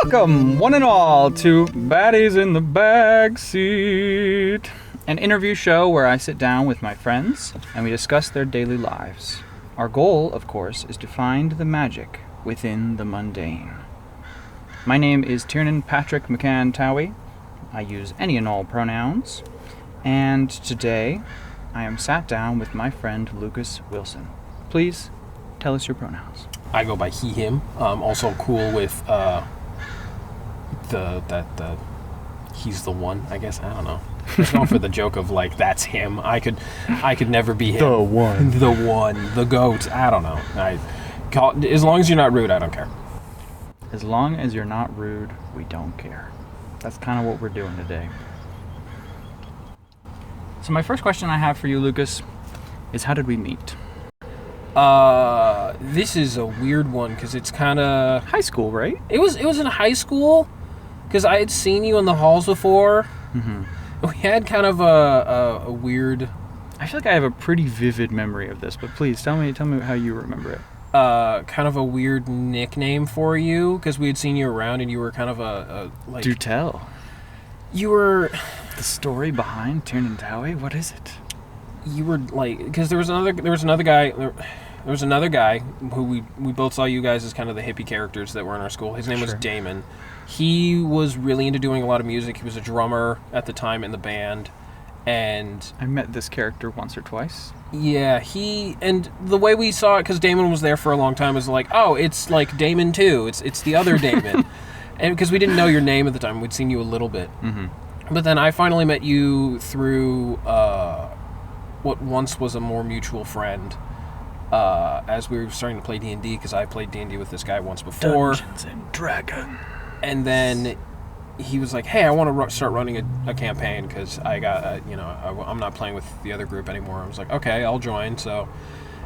Welcome, one and all, to Baddies in the Backseat, an interview show where I sit down with my friends and we discuss their daily lives. Our goal, of course, is to find the magic within the mundane. My name is Tiernan Patrick McCann Towie. I use any and all pronouns, and today I am sat down with my friend Lucas Wilson. Please tell us your pronouns. I go by he, him. Also cool with he's the one, I guess. I don't know. Just going for the joke of like that's him. I could never be him. The one. The one. The goat. I don't know. As long as you're not rude, I don't care. As long as you're not rude, we don't care. That's kind of what we're doing today. So my first question I have for you, Lucas, is how did we meet? This is a weird one because it's kind of High school, right? It was in high school because I had seen you in the halls before. Mm-hmm. We had kind of a weird. I feel like I have a pretty vivid memory of this, but please tell me how you remember it. Kind of a weird nickname for you because we had seen you around and you were kind of a like. Do tell. You were. The story behind Tiernan Towie? What is it? You were like, because there was another guy who we both saw you guys as kind of the hippie characters that were in our school. His name was Damon. He was really into doing a lot of music. He was a drummer at the time in the band, and I met this character once or twice. Yeah, and the way we saw it, because Damon was there for a long time, was like, oh, it's like Damon too. It's the other Damon, and because we didn't know your name at the time, we'd seen you a little bit. Mm-hmm. But then I finally met you through what once was a more mutual friend, as we were starting to play D&D, because I played D&D with this guy once before. Dungeons and Dragons. And then he was like, hey, I want to start running a campaign, because I got, I'm not playing with the other group anymore. I was like, okay, I'll join, so...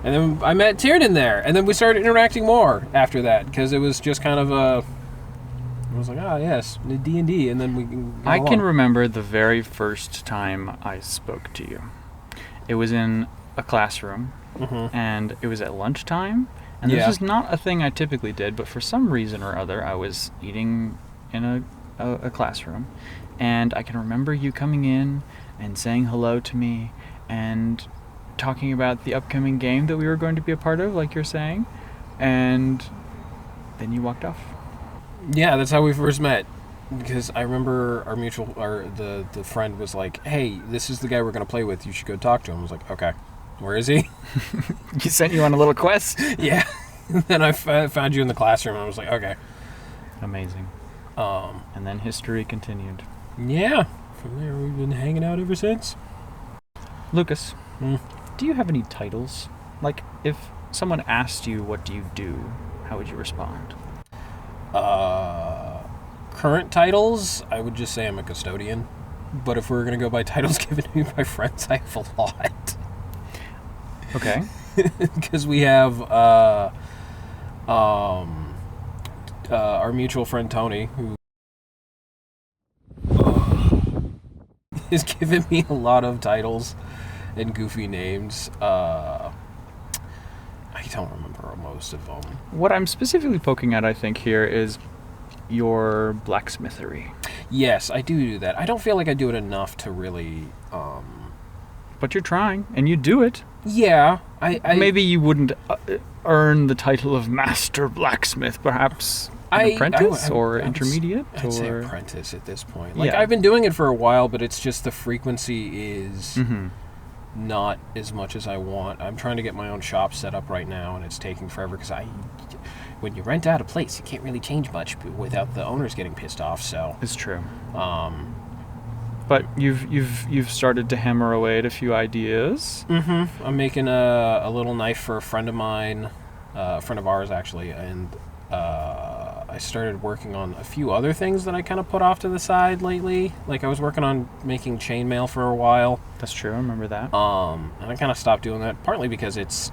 And then I met Tiernan there, and then we started interacting more after that, because it was just kind of a... I was like, yes, the D&D, and then we I can remember the very first time I spoke to you. It was in a classroom, mm-hmm. and it was at lunchtime, and this is not a thing I typically did, but for some reason or other, I was eating in a classroom, and I can remember you coming in and saying hello to me, and talking about the upcoming game that we were going to be a part of, like you're saying, and then you walked off. Yeah, that's how we first met. Because I remember the friend was like, hey, this is the guy we're going to play with. You should go talk to him. I was like, okay. Where is he? He sent you on a little quest? Yeah. Then I found you in the classroom, and I was like, okay. Amazing. And then history continued. Yeah. From there, we've been hanging out ever since. Lucas, do you have any titles? Like, if someone asked you, what do you do, how would you respond? Current titles, I would just say I'm a custodian. But if we were going to go by titles given to me by friends, I have a lot. Okay. Because we have our mutual friend Tony, who has given me a lot of titles and goofy names. I don't remember most of them. What I'm specifically poking at, I think, here is your blacksmithery. Yes, I do that. I don't feel like I do it enough to really... But you're trying, and you do it. Yeah. I Maybe you wouldn't earn the title of Master Blacksmith, perhaps an apprentice or intermediate? I'd say apprentice at this point. Like, I've been doing it for a while, but it's just the frequency is... Mm-hmm. Not as much as I want. I'm trying to get my own shop set up right now, and it's taking forever because when you rent out a place, you can't really change much without the owners getting pissed off. So it's true. But you've started to hammer away at a few ideas. Mm-hmm. I'm making a little knife for a friend of mine, a friend of ours actually, and I started working on a few other things that I kind of put off to the side lately. Like I was working on making chainmail for a while. That's true. I remember that. And I kind of stopped doing that, partly because it's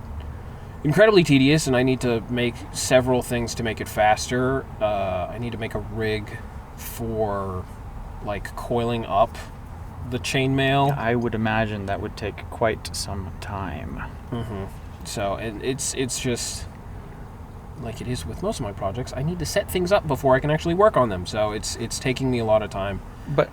incredibly tedious, and I need to make several things to make it faster. I need to make a rig for like coiling up the chainmail. I would imagine that would take quite some time. Mm-hmm. So, and it's just like it is with most of my projects, I need to set things up before I can actually work on them. So it's taking me a lot of time. But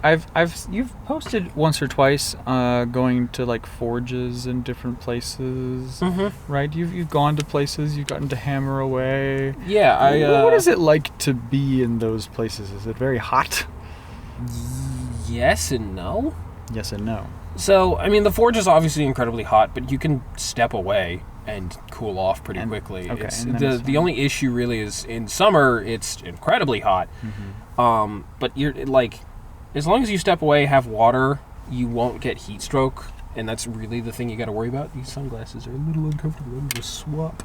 you've posted once or twice going to like forges in different places, right? You've gone to places, you've gotten to hammer away. Yeah, what is it like to be in those places? Is it very hot? Yes and no. Yes and no. So, I mean, the forge is obviously incredibly hot, but you can step away and cool off pretty quickly. Okay, The only issue really is in summer, it's incredibly hot. But you're like, as long as you step away, have water, you won't get heat stroke, and that's really the thing you got to worry about. These sunglasses are a little uncomfortable. Let me just swap.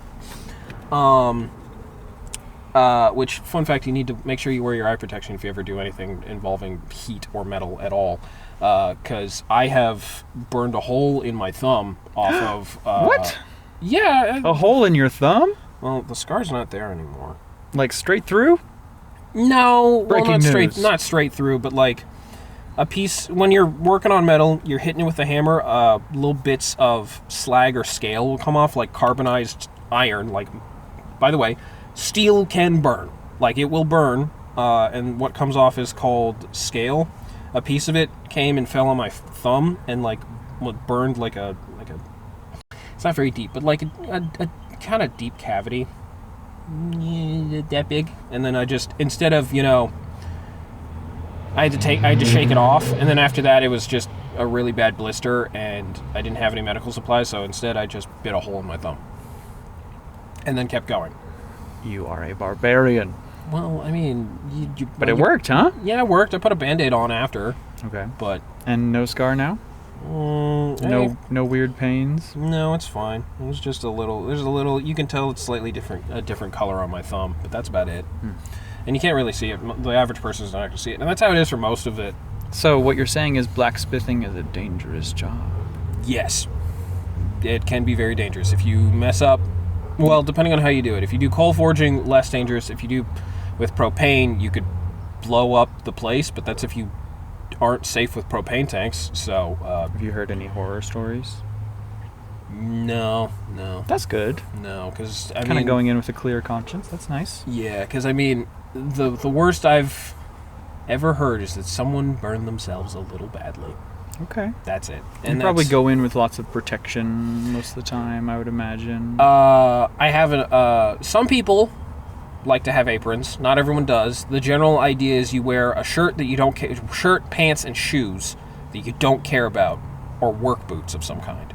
Which, fun fact, you need to make sure you wear your eye protection if you ever do anything involving heat or metal at all. Because I have burned a hole in my thumb off of... What? Yeah. A hole in your thumb? Well, the scar's not there anymore. Like straight through? No. Breaking news. Not straight through, but like a piece... When you're working on metal, you're hitting it with a hammer, little bits of slag or scale will come off, like carbonized iron. Like, by the way, steel can burn. Like, it will burn, and what comes off is called scale. A piece of it came and fell on my thumb and like burned like a it's not very deep, but like a kind of deep cavity, that big. And then I just, instead of, I had to shake it off, and then after that it was just a really bad blister, and I didn't have any medical supplies, so instead I just bit a hole in my thumb and then kept going. You are a barbarian. Well, I mean, but it worked, huh? Yeah, it worked. I put a Band-Aid on after. Okay. But and no scar now? No weird pains? No, it's fine. It was just a little... There's a little... You can tell it's slightly a different color on my thumb, but that's about it. And you can't really see it. The average person's not going to see it. And that's how it is for most of it. So what you're saying is blacksmithing is a dangerous job? Yes. It can be very dangerous. If you mess up... Well, depending on how you do it. If you do coal forging, less dangerous. If you do with propane, you could blow up the place, but that's if you aren't safe with propane tanks. So have you heard any horror stories? No. That's good. No, because I mean, kind of going in with a clear conscience. That's nice. Yeah, because I mean, the worst I've ever heard is that someone burned themselves a little badly. Okay. That's it. And you probably go in with lots of protection most of the time, I would imagine. I have some people like to have aprons. Not everyone does. The general idea is you wear a shirt that you don't shirt, pants, and shoes that you don't care about, or work boots of some kind,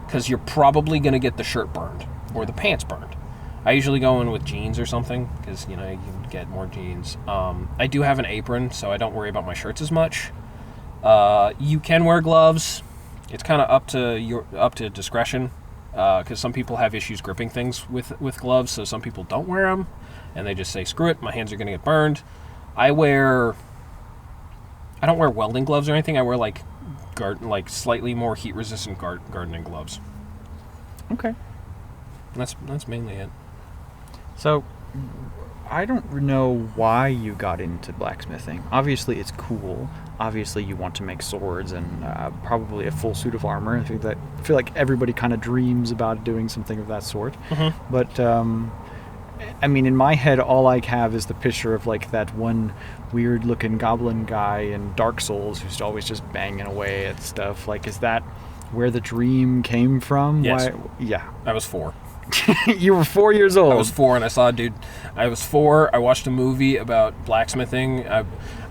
because you're probably going to get the shirt burned or the pants burned. I usually go in with jeans or something because you can get more jeans. I do have an apron, so I don't worry about my shirts as much. You can wear gloves. It's kind of up to discretion, because some people have issues gripping things with gloves, so some people don't wear them, and they just say, screw it, my hands are going to get burned. I don't wear welding gloves or anything. I wear like slightly more heat-resistant gardening gloves. Okay. That's mainly it. So, I don't know why you got into blacksmithing. Obviously, it's cool. Obviously, you want to make swords and probably a full suit of armor. I feel like everybody kind of dreams about doing something of that sort. But I mean, in my head, all I have is the picture of like that one weird-looking goblin guy in Dark Souls who's always just banging away at stuff. Like, is that where the dream came from? Yes. Why? Yeah. I was 4. You were 4 years old. I was 4 and I saw a dude. I was 4. I watched a movie about blacksmithing. I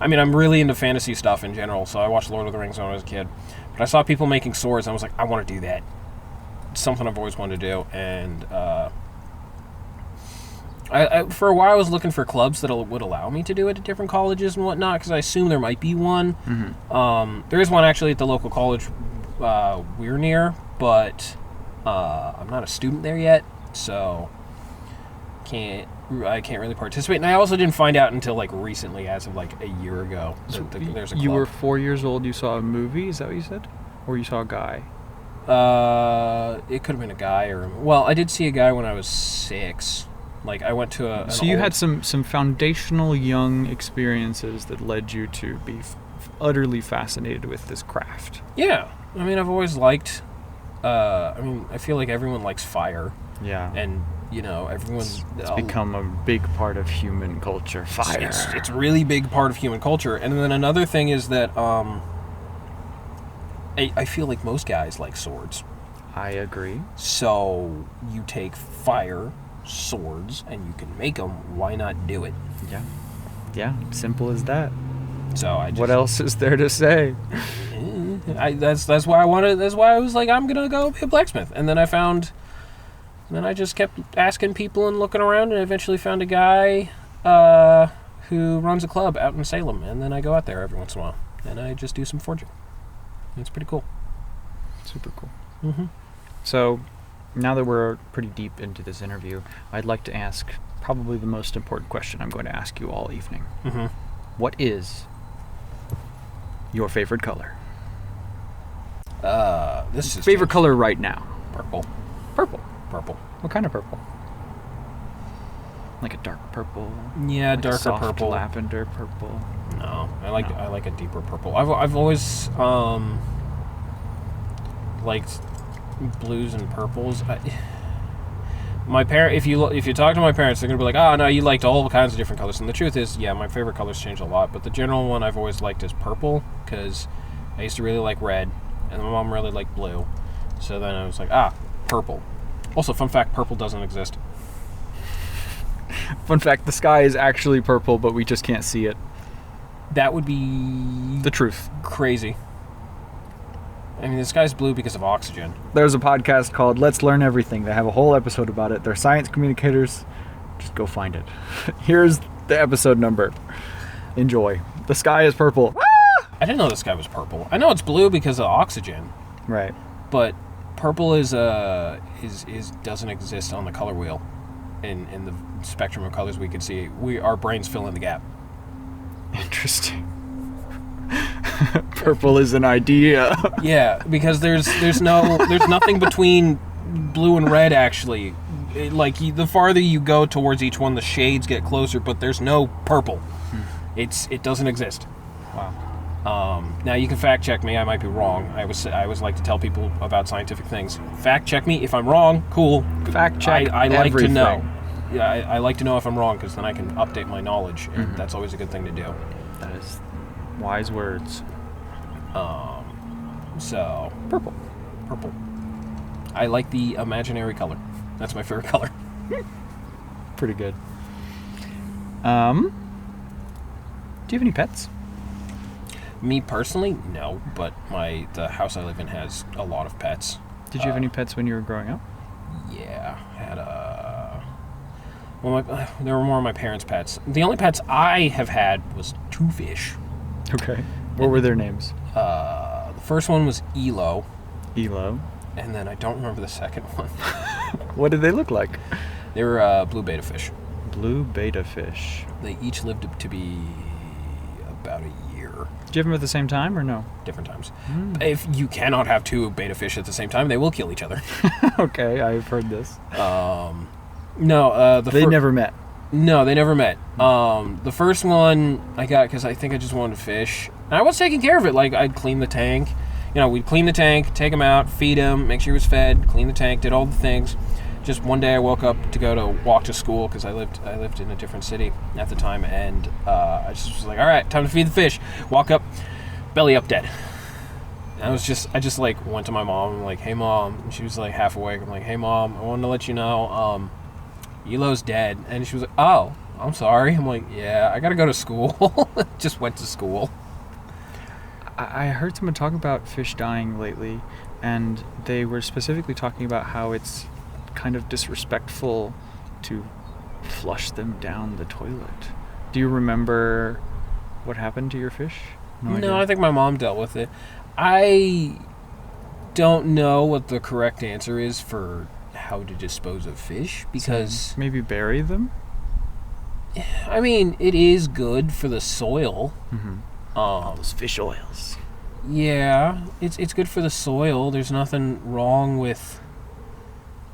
mean, I'm really into fantasy stuff in general, so I watched Lord of the Rings when I was a kid. But I saw people making swords, and I was like, I want to do that. It's something I've always wanted to do. And I for a while I was looking for clubs that would allow me to do it at different colleges and whatnot, because I assume there might be one. There is one actually at the local college we're near, but I'm not a student there yet, so I can't really participate. And I also didn't find out until like recently, as of like a year ago, that there's a club. You were 4 years old, you saw a movie, is that what you said? Or you saw a guy? It could have been a guy, well, I did see a guy when I was 6. Like, I went to So you had some foundational young experiences that led you to be utterly fascinated with this craft. Yeah. I mean, I've always liked... I feel like everyone likes fire. Yeah. And everyone's... It's become a big part of human culture. Fire. It's a really big part of human culture. And then another thing is that I feel like most guys like swords. I agree. So you take fire, swords, and you can make them. Why not do it? Yeah. Yeah, simple as that. So what else is there to say? That's why I wanted. That's why I was like, I'm gonna go be a blacksmith. And then I just kept asking people and looking around, and eventually found a guy who runs a club out in Salem. And then I go out there every once in a while, and I just do some forging. And it's pretty cool. Super cool. Mm-hmm. So, now that we're pretty deep into this interview, I'd like to ask probably the most important question I'm going to ask you all evening. Mm-hmm. What is your favorite color? This is favorite color right now. Purple. Purple. Purple. What kind of purple? Like a dark purple? Yeah, like darker a soft purple. Lavender purple. No, I like a deeper purple. I've always liked blues and purples. If you talk to my parents, they're gonna be like, "Oh no, you liked all kinds of different colors." And the truth is, yeah, my favorite colors change a lot, but the general one I've always liked is purple because I used to really like red, and my mom really liked blue. So then I was like, purple. Also, fun fact: purple doesn't exist. Fun fact: the sky is actually purple, but we just can't see it. That would be the truth. Crazy. I mean, the sky's blue because of oxygen. There's a podcast called Let's Learn Everything. They have a whole episode about it. They're science communicators. Just go find it. Here's the episode number. Enjoy. The sky is purple. I didn't know the sky was purple. I know it's blue because of oxygen. Right. But purple is doesn't exist on the color wheel. In the spectrum of colors we can see, our brains fill in the gap. Interesting. Purple is an idea. Yeah, because there's nothing between blue and red actually. The farther you go towards each one, the shades get closer, but there's no purple. It doesn't exist. Wow. Now you can fact check me. I might be wrong. I always like to tell people about scientific things. Fact check me if I'm wrong. Cool. Fact check. I like everything. to know. Yeah, I like to know if I'm wrong because then I can update my knowledge, and that's always a good thing to do. That is wise words. So purple. I like the imaginary color. That's my favorite color. Pretty good. Do you have any pets? Me personally, no, but the house I live in has a lot of pets. Did you have any pets when you were growing up? Yeah, I had there were more of my parents' pets. The only pets I have had was 2 fish. Okay. What were their names? The first one was Elo. Elo. And then I don't remember the second one. What did they look like? They were blue betta fish. Blue betta fish. They each lived to be about a year. Did you have them at the same time or no? Different times. If you cannot have 2 betta fish at the same time, they will kill each other. Okay, I've heard this. No, they never met. No, they never met. The first one I got because I think I just wanted to fish. And I was taking care of it. Like, I'd clean the tank. We'd clean the tank, take him out, feed him, make sure he was fed, clean the tank, did all the things. Just one day I woke up to go to walk to school because I lived in a different city at the time, and I just was like, all right, time to feed the fish. Walk up, belly up dead. And I just like went to my mom. I'm like, hey mom, and she was like half awake. I'm like, hey mom, I wanted to let you know, Elo's dead. And she was like, oh, I'm sorry. I'm like, yeah, I gotta go to school. Just went to school. I heard someone talk about fish dying lately, and they were specifically talking about how it's kind of disrespectful to flush them down the toilet. Do you remember what happened to your fish? No, I think my mom dealt with it. I don't know what the correct answer is for how to dispose of fish, because... So maybe bury them? I mean, it is good for the soil. Mm-hmm. Those fish oils. Yeah, it's good for the soil. There's nothing wrong with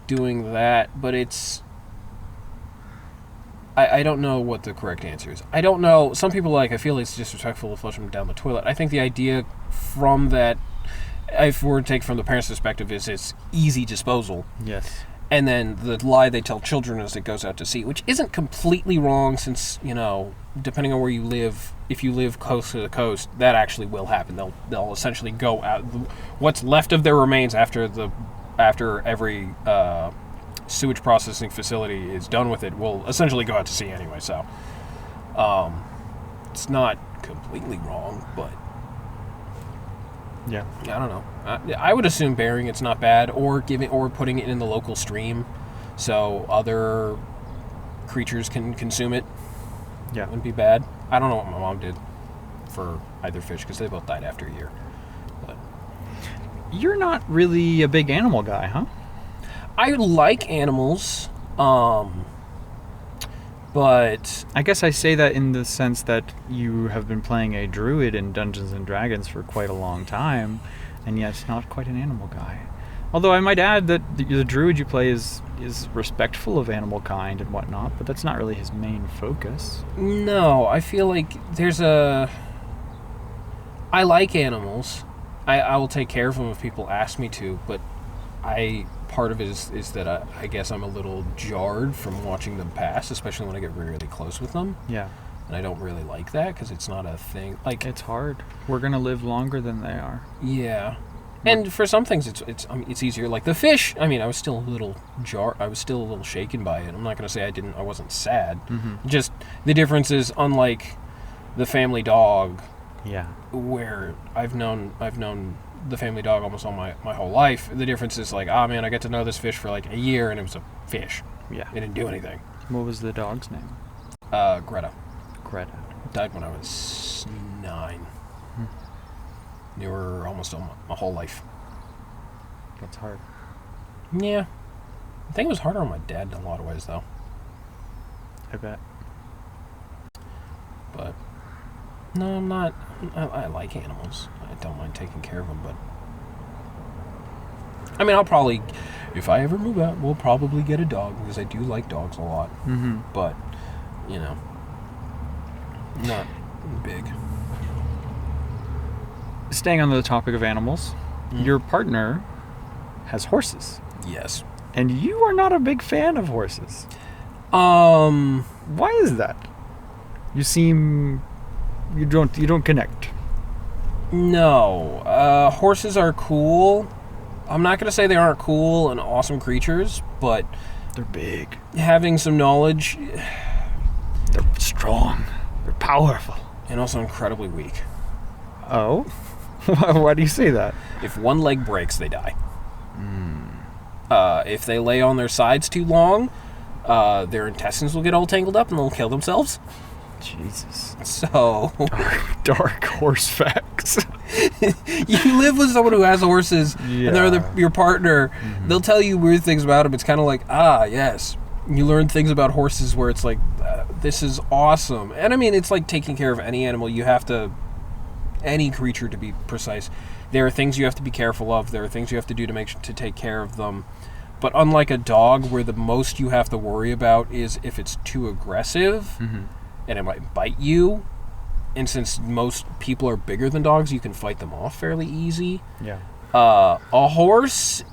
doing that, but it's... I don't know what the correct answer is. I don't know. Some people I feel it's disrespectful to flush them down the toilet. I think the idea from that, if we're to take from the parents' perspective, is it's easy disposal. Yes. And then the lie they tell children is it goes out to sea, which isn't completely wrong since, depending on where you live, if you live close to the coast, that actually will happen. They'll essentially go out. What's left of their remains after every sewage processing facility is done with it will essentially go out to sea anyway. So it's not completely wrong, but Yeah. I don't know. I would assume burying it's not bad, or putting it in the local stream, so other creatures can consume it. Yeah. Wouldn't be bad. I don't know what my mom did for either fish because they both died after a year. But You're not really a big animal guy, huh? I like animals, but I guess I say that in the sense that you have been playing a druid in Dungeons and Dragons for quite a long time, and yet not quite an animal guy. Although I might add that the druid you play is respectful of animal kind and whatnot, but that's not really his main focus. no, I feel like I like animals. I will take care of them if people ask me to, but part of it is that I guess I'm a little jarred from watching them pass, especially when I get really close with them. Yeah. And I don't really like that because it's not a thing. Like, It's hard. We're going to live longer than they are. yeah. And for some things, it's easier. Like the fish. I mean, I was still a little shaken by it. I'm not gonna say I wasn't sad. Mm-hmm. Just the difference is, unlike the family dog, Yeah. where I've known the family dog almost all my whole life. The difference is like, man, I got to know this fish for like a year, and it was a fish. Yeah. It didn't do anything. What was the dog's name? Greta Greta. died when I was 9. Knew her almost all my whole life. That's hard. Yeah. I think it was harder on my dad in a lot of ways, though. I bet. But no, I'm not. I like animals. I don't mind taking care of them, but I mean, I'll probably, if I ever move out, we'll probably get a dog because I do like dogs a lot. Mm-hmm. But not big. Staying on the topic of animals, your partner has horses, Yes. and you are not a big fan of horses. Um. Why is that? You don't connect. No. Horses are cool. I'm not gonna say they aren't cool and awesome creatures, but They're big. having some knowledge They're strong. They're powerful. and also incredibly weak. Oh? Why do you say that? If one leg breaks, they die. If they lay on their sides too long, their intestines will get all tangled up and they'll kill themselves. Jesus. So, Dark horse facts. you live with someone who has horses, and they're your partner. Mm-hmm. They'll tell you weird things about them. It's kind of like, yes. You learn things about horses where it's like, this is awesome. And I mean, it's like taking care of any animal. You have to... any creature, to be precise. There are things you have to be careful of. There are things you have to do to take care of them. But unlike a dog, where the most you have to worry about is if it's too aggressive and it might bite you, and since most people are bigger than dogs, you can fight them off fairly easy. Yeah. A horse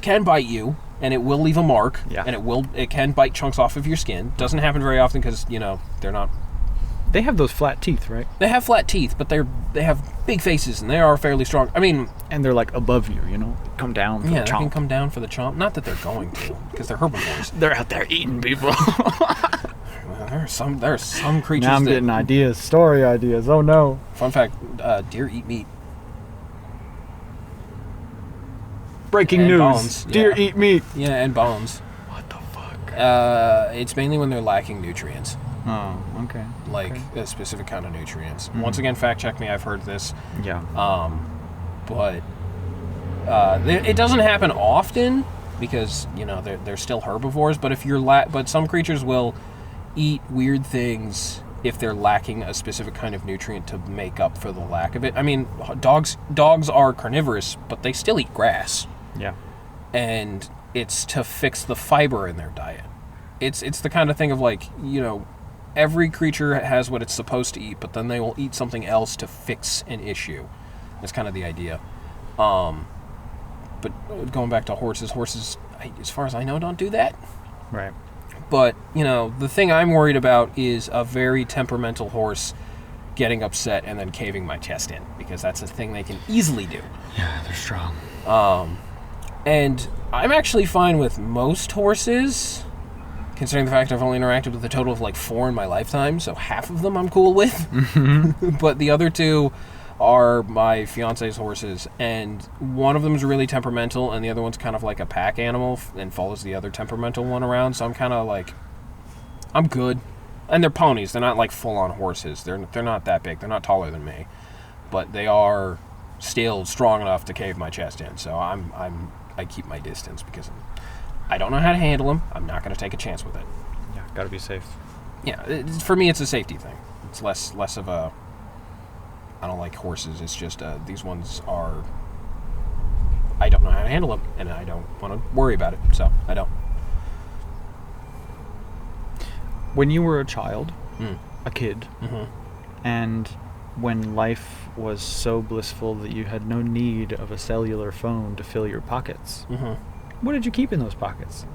can bite you, and it will leave a mark. Yeah. And it can bite chunks off of your skin. Doesn't happen very often because they're not. They have those flat teeth, right? They have flat teeth, but they have big faces, and they are fairly strong. I mean... And they're like above you, come down for the chomp. Yeah, they can come down for the chomp. Not that they're going to, because they're herbivores. They're out there eating people. Well, there are some creatures Now I'm getting ideas, story ideas. Oh no. Fun fact, deer eat meat. Breaking And news. bones, Deer yeah. eat meat. Yeah, and bones. What the fuck? It's mainly when they're lacking nutrients. Oh, okay. Like Okay. a specific kind of nutrients. Once again, fact check me, I've heard this. Yeah. But it doesn't happen often because they're still herbivores. But if you're but some creatures will eat weird things if they're lacking a specific kind of nutrient to make up for the lack of it. I mean, dogs are carnivorous, but they still eat grass, Yeah. and it's to fix the fiber in their diet. It's the kind of thing of like every creature has what it's supposed to eat, but then they will eat something else to fix an issue. That's kind of the idea. But going back to horses, as far as I know, don't do that. Right. But, the thing I'm worried about is a very temperamental horse getting upset and then caving my chest in, because that's a thing they can easily do. Yeah, they're strong. And I'm actually fine with most horses, considering the fact I've only interacted with a total of like 4 in my lifetime, so half of them I'm cool with. Mm-hmm. But the other 2 are my fiance's horses, and one of them is really temperamental, and the other one's kind of like a pack animal and follows the other temperamental one around, so I'm kind of like, I'm good. And they're ponies. They're not like full-on horses. They're not that big. They're not taller than me, but they are still strong enough to cave my chest in. So I keep my distance because I don't know how to handle them. I'm not going to take a chance with it. Yeah, gotta be safe. Yeah, for me, it's a safety thing. It's less of a. I don't like horses. It's just these ones are. I don't know how to handle them, and I don't want to worry about it. So I don't. When you were a child, Mm. a kid, Mm-hmm. and when life was so blissful that you had no need of a cellular phone to fill your pockets, Mm-hmm. what did you keep in those pockets?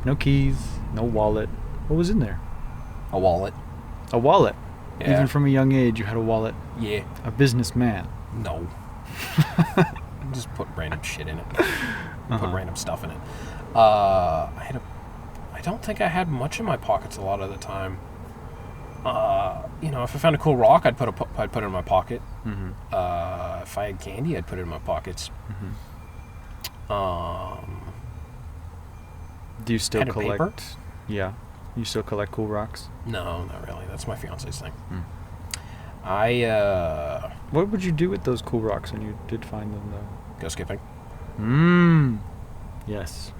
No keys, no wallet. What was in there? A wallet. A wallet. Yeah. Even from a young age, you had a wallet. Yeah. A businessman. No. Just put random shit in it. Put random stuff in it. I don't think I had much in my pockets a lot of the time. If I found a cool rock, I'd put it in my pocket. Mm-hmm. If I had candy, I'd put it in my pockets. Mm-hmm. Do you still pen and collect? paper? Yeah. You still collect cool rocks? No, not really. That's my fiance's thing. Mm. What would you do with those cool rocks when you did find them, though? Go skipping. Yes.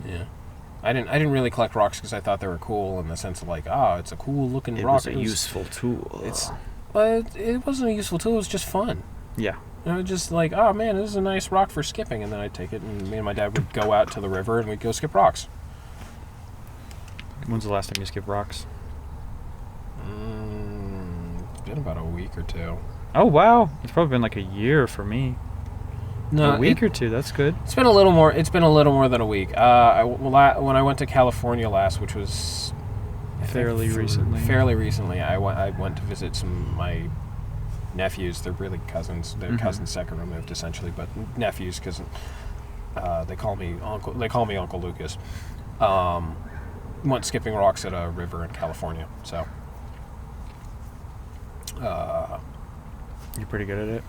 Yeah. I didn't really collect rocks because I thought they were cool in the sense of like, it's a cool looking rock. It was a useful tool. But it wasn't a useful tool. It was just fun. Yeah. Just like, oh man, this is a nice rock for skipping, and then I'd take it, and me and my dad would go out to the river and we'd go skip rocks. When's the last time you skipped rocks? It's been about a week or 2. Oh wow, it's probably been like a year for me. No, a week or 2. That's good. It's been a little more. It's been a little more than a week. When I went to California last, which was Fairly recently, I went to visit some of my nephews. They're really cousins. They're cousins second removed, essentially, but nephews because they call me Uncle. They call me Uncle Lucas. Went skipping rocks at a river in California. So, you're pretty good at it.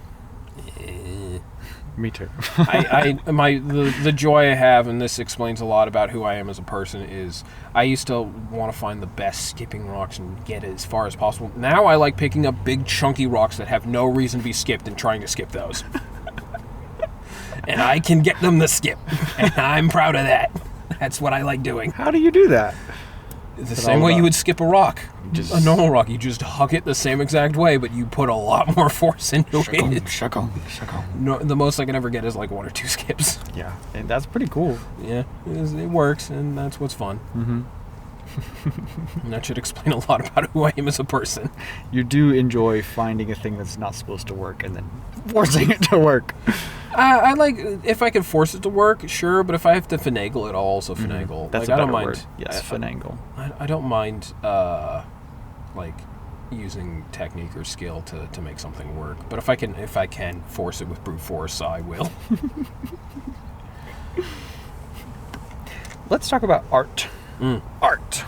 Me too. The joy I have, and this explains a lot about who I am as a person, is I used to want to find the best skipping rocks and get as far as possible. Now I like picking up big chunky rocks that have no reason to be skipped and trying to skip those. And I can get them to skip, and I'm proud of that. That's what I like doing. How do you do that? The same way you would skip a rock. A normal rock. You just hug it the same exact way, but you put a lot more force into it. Shako. No, the most I can ever get is like 1 or 2 skips. Yeah, and that's pretty cool. Yeah, it works, and that's what's fun. Mm-hmm. And that should explain a lot about who I am as a person. You do enjoy finding a thing that's not supposed to work and then forcing it to work. I like, if I can force it to work, sure, but if I have to finagle it, I'll also finagle. That's like, a I don't better mind. word. Yes, finagle. I don't mind, like, using technique or skill to make something work. But if I can force it with brute force, I will. Let's talk about art. Art.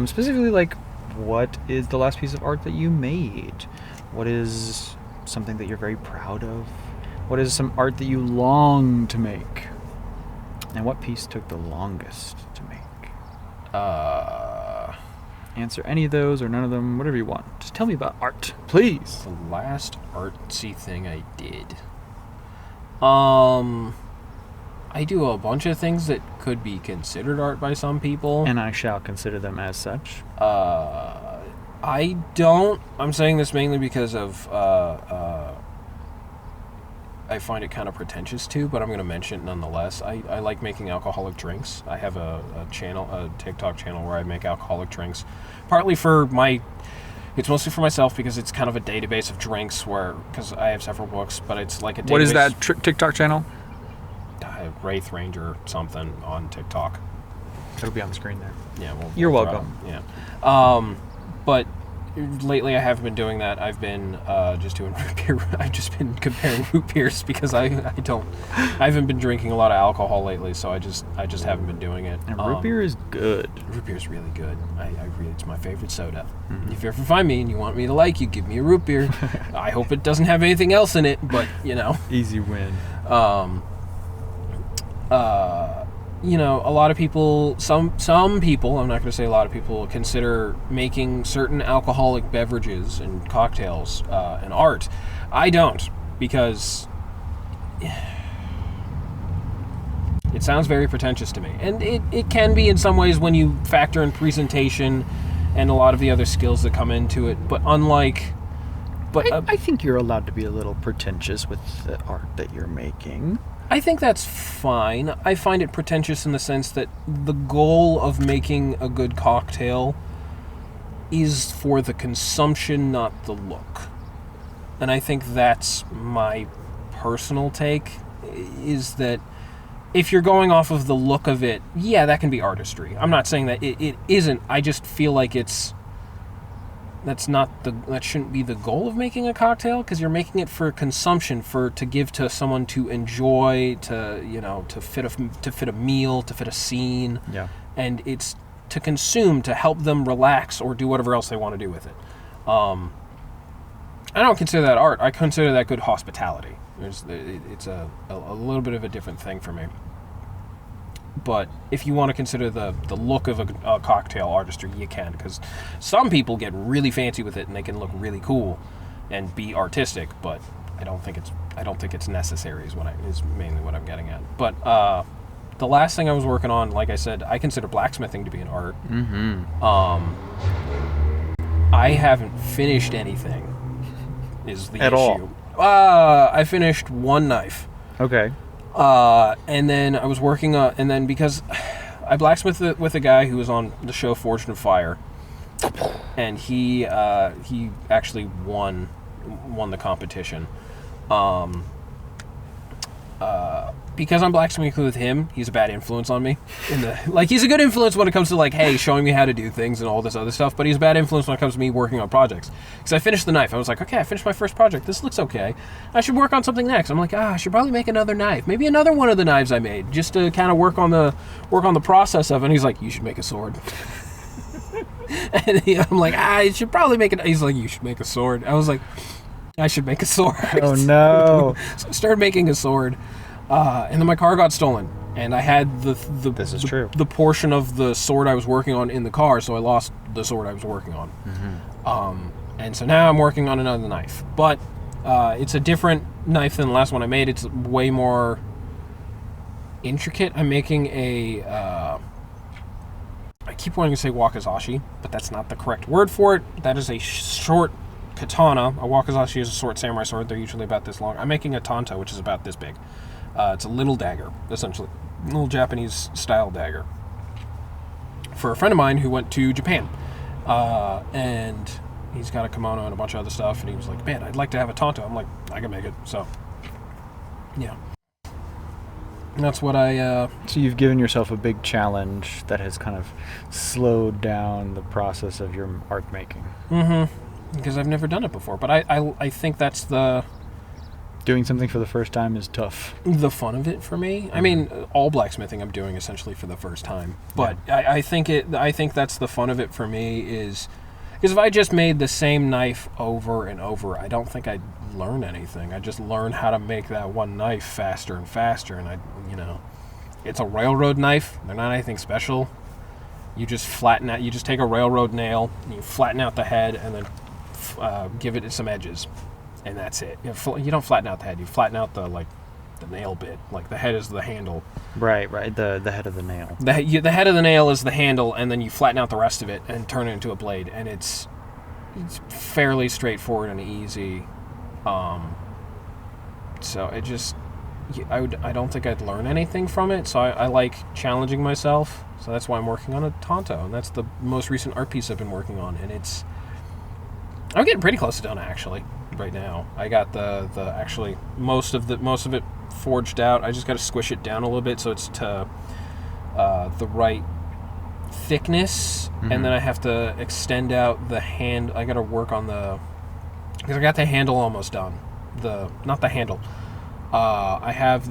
Specifically, like, what is the last piece of art that you made? What is something that you're very proud of? What is some art that you long to make? And what piece took the longest to make? Answer any of those or none of them, whatever you want. Just tell me about art, please. The last artsy thing I did. I do a bunch of things that could be considered art by some people. And I shall consider them as such. I don't. I'm saying this mainly because of I find it kind of pretentious too, but I'm going to mention it nonetheless. I like making alcoholic drinks. I have a TikTok channel where I make alcoholic drinks, partly for it's mostly for myself because it's kind of a database of drinks because I have several books, but it's like a database. What is that TikTok channel? a Wraith Ranger something on TikTok. It'll be on the screen there. Yeah, You're welcome. Yeah. But lately I haven't been doing that. I've been just doing root beer. I've just been comparing root beers because I haven't been drinking a lot of alcohol lately, so I just haven't been doing it. And root beer is good. Root beer is really good. It's my favorite soda. Mm-hmm. If you ever find me and you want me to like you, give me a root beer. I hope it doesn't have anything else in it, but Easy win. A lot of people, some people, I'm not going to say a lot of people, consider making certain alcoholic beverages and cocktails an art. I don't, because it sounds very pretentious to me. And it can be in some ways when you factor in presentation and a lot of the other skills that come into it. But I think you're allowed to be a little pretentious with the art that you're making. I think that's fine. I find it pretentious in the sense that the goal of making a good cocktail is for the consumption, not the look. And I think that's my personal take, is that if you're going off of the look of it, yeah, that can be artistry. I'm not saying that it isn't. I just feel like that shouldn't be the goal of making a cocktail, because you're making it for consumption, to give to someone to enjoy, to fit a meal, to fit a scene. Yeah. And it's to consume, to help them relax or do whatever else they want to do with it. I don't consider that art. I consider that good hospitality. It's a little bit of a different thing for me. But if you want to consider the look of a cocktail artistry, you can, because some people get really fancy with it and they can look really cool and be artistic. But I don't think it's necessary. Is mainly what I'm getting at. But the last thing I was working on, like I said, I consider blacksmithing to be an art. Mm-hmm. I haven't finished anything. Is the at issue? I finished one knife. Okay. And then I was working on, and then because I blacksmithed with a guy who was on the show Forged in Fire, and he actually won the competition. Because I'm blacksmithing with him, he's a bad influence on me. He's a good influence when it comes to hey, showing me how to do things and all this other stuff, but he's a bad influence when it comes to me working on projects. Because I finished the knife. I was like, okay, I finished my first project. This looks okay. I should work on something next. I'm like, I should probably make another knife. Maybe another one of the knives I made, just to kind of work on the process of it. And he's like, you should make a sword. And I'm like, I should probably make it. He's like, you should make a sword. I was like, I should make a sword. Oh no. So I started making a sword. And then my car got stolen, and I had This is true. the portion of the sword I was working on in the car, so I lost the sword I was working on. Mm-hmm. And so now I'm working on another knife, but it's a different knife than the last one I made. It's way more intricate. I'm making I keep wanting to say wakizashi, but that's not the correct word for it. That is a short katana. A wakizashi is a short samurai sword. They're usually about this long. I'm making a tanto, which is about this big. It's a little dagger, essentially. A little Japanese-style dagger. For a friend of mine who went to Japan. And he's got a kimono and a bunch of other stuff, and he was like, man, I'd like to have a tanto. I'm like, I can make it, so. Yeah. And that's what So you've given yourself a big challenge that has kind of slowed down the process of your art making. Mm-hmm. Because I've never done it before. But I think that's Doing something for the first time is tough. The fun of it for me. I mean, all blacksmithing I'm doing essentially for the first time. But yeah. I think that's the fun of it for me, is because if I just made the same knife over and over, I don't think I'd learn anything. I just learn how to make that one knife faster and faster, and it's a railroad knife. They're not anything special. You just take a railroad nail, and you flatten out the head, and then give it some edges. And that's it. You don't flatten out the head. You flatten out the nail bit. Like the head is the handle. Right. The head of the nail. The head of the nail is the handle, and then you flatten out the rest of it and turn it into a blade. And it's fairly straightforward and easy. So I don't think I'd learn anything from it. So I like challenging myself. So that's why I'm working on a tanto, and that's the most recent art piece I've been working on. And I'm getting pretty close to done, actually. right now. I got the actually most of it forged out. I just got to squish it down a little bit so it's to the right thickness, and then I have to extend out the hand. I got to work on because I got the handle almost done. Not the handle. I have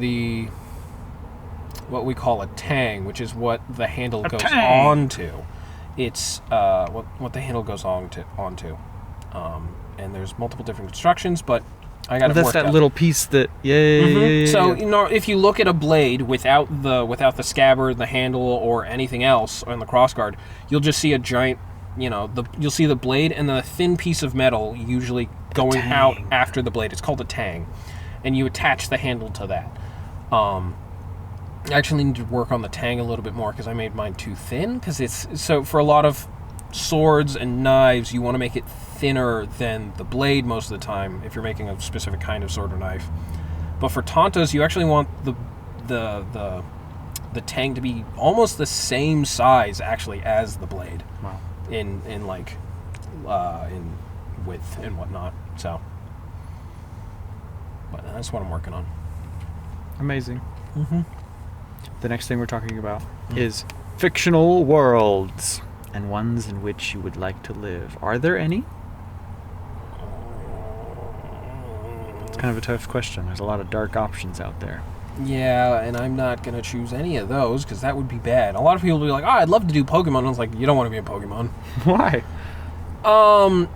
what we call a tang, which is what the handle goes onto. It's what the handle goes onto. And there's multiple different constructions, but I got it worked out. That's that little piece that yeah. So if you look at a blade without the scabbard, the handle, or anything else on the crossguard, you'll just see a giant. You'll see the blade and the thin piece of metal usually going out after the blade. It's called a tang, and you attach the handle to that. I actually need to work on the tang a little bit more because I made mine too thin. So for a lot of swords and knives, you want to make it thinner than the blade most of the time if you're making a specific kind of sword or knife. But for Tontos, you actually want the tang to be almost the same size actually as the blade. Wow. In width and whatnot. So, but that's what I'm working on. Amazing. The next thing we're talking about is fictional worlds and ones in which you would like to live. Are there any? It's kind of a tough question. There's a lot of dark options out there. Yeah, and I'm not going to choose any of those because that would be bad. A lot of people will be like, I'd love to do Pokemon. And I was like, you don't want to be a Pokemon. Why?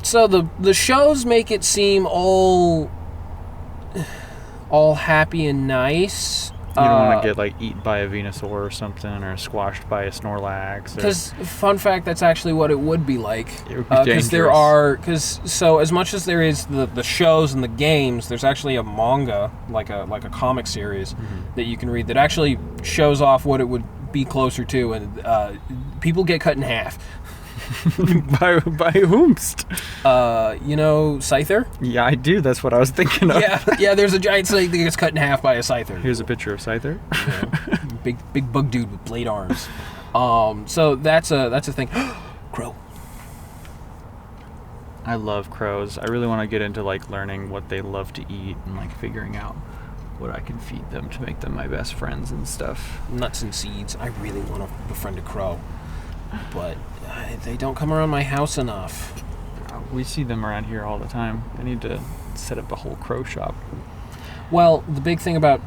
So the shows make it seem all happy and nice. You don't want to get like eaten by a Venusaur or something, or squashed by a Snorlax. Because fun fact, that's actually what it would be like. It would be dangerous. So as much as there is the shows and the games, there's actually a manga, like a comic series that you can read that actually shows off what it would be closer to, and people get cut in half. by whomst? Scyther? Yeah, I do. That's what I was thinking of. Yeah. There's a giant snake that gets cut in half by a Scyther. Here's a picture of Scyther. Big bug dude with blade arms. So that's a thing. Crow. I love crows. I really want to get into like learning what they love to eat and like figuring out what I can feed them to make them my best friends and stuff. Nuts and seeds. I really want to befriend a crow, but they don't come around my house enough. We see them around here all the time. I need to set up a whole crow shop. Well, the big thing about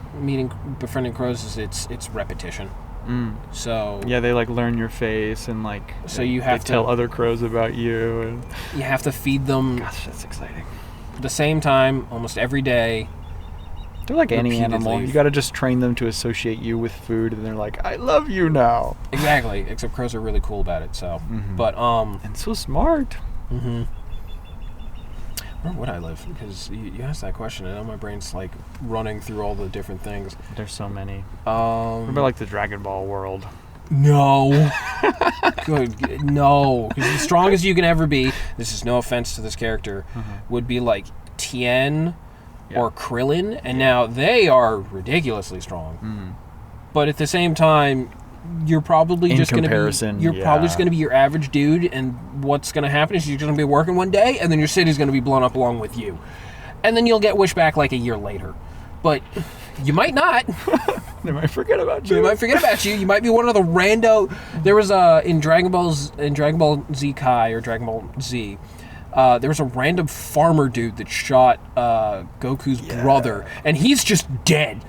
befriending crows is it's repetition. So yeah, they like learn your face and like so you have to tell other crows about you, and you have to feed them. Gosh, that's exciting. The same time almost every day. They're like any animal. You got to just train them to associate you with food, and they're like, "I love you now." Exactly. Except crows are really cool about it. So, but and so smart. Where would I live? Because you asked that question, and now my brain's like running through all the different things. There's so many. What about like the Dragon Ball world? No. Good. No. Because as strong as you can ever be, this is no offense to this character, would be like Tien or Krillin, and now they are ridiculously strong. But at the same time, you're probably just going to be probably just going to be your average dude, and what's going to happen is you're going to be working one day, and then your city's going to be blown up along with you, and then you'll get wished back like a year later. But you might not. They might forget about you. You might be one of the rando. There was in Dragon Ball Z Kai or Dragon Ball Z. There was a random farmer dude that shot Goku's brother, and he's just dead